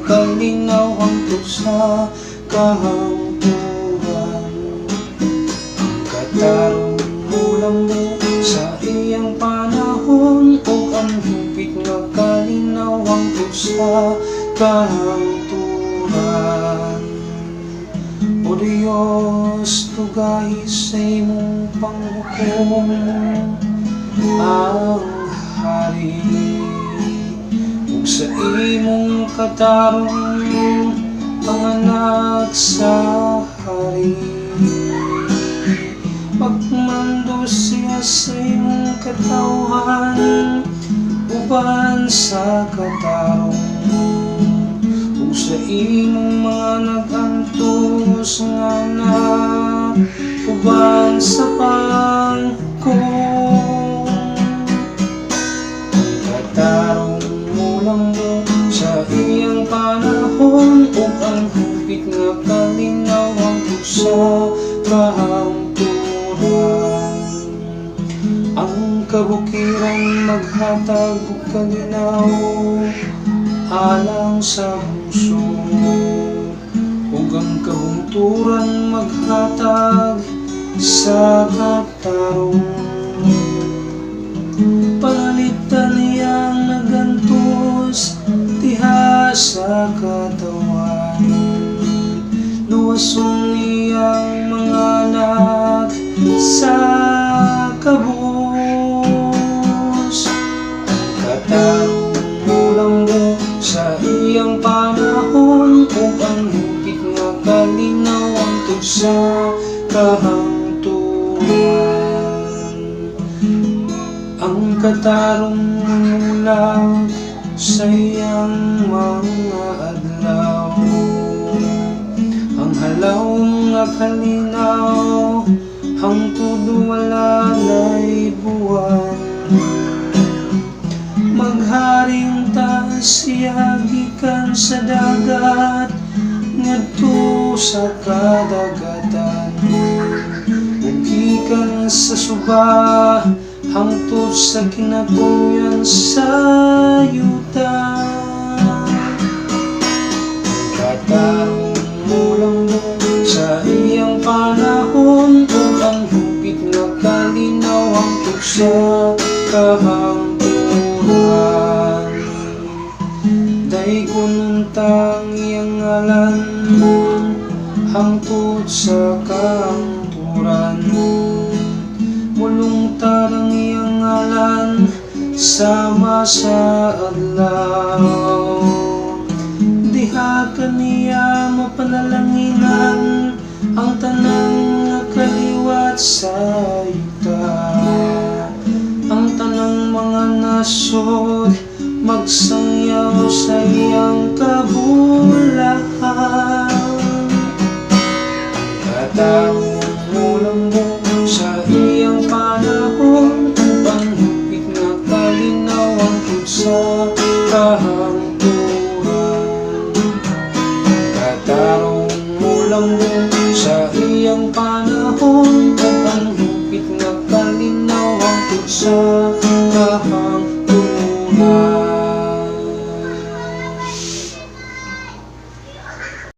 kalinaw hangtod sa kahangturan. Ang katarong ulam mo sa iyang panahon, o ang hupit nga kalinaw hangtod sa kahangturan. O Diyos, tugahi sa imong panghukom ang hari, ug sa imong katarong panganak sa hari. Pagmando siya sa imong katawhan uban sa katarong, ug sa imong mga nagantos nga anak uban sa pangkong. Katarong ulam mo sa iyang panahon, ug ang hupit nga kalinaw hangtod sa kahangturan. Ang kabukiran maghatag og kalinaw alang sa puso, ug ang kahungturan maghatag sa katarong. Pangalitan niyang nagantos diha sa katawan, luwason niyang mga anak sa kabus. Katarong ulam mo sa iyang panahon, ug ang hupit nga kalinaw hangtod sa kahangturan. Ang katarong ulam sa iyang mga adlaw, ang halaw nga kalinaw hangtod wala na'y buwan. Magharing ta siya gikan sa dagat ngadto sa kadagatan, ug gikan sa suba hangtod sa kinatumyan sa yuta. Katarong ulam mo sa iyang panahon, ug ang hupit nga kalinaw hangtod sa kahangturan. Daygon untang iyang ngalan hangtod sa kahangturan, mulungtad ang iyang ngalan sama sa adlaw. Diha kaniya mapanalanginan ang tanang nakaliwat sa yuta. Ang tanang mga nasod magsangyaw sa iyang kabulahan. Katarong ulam mo sa iyang panahon, ug ang hupit nga kalinaw hangtod sa kahangturan.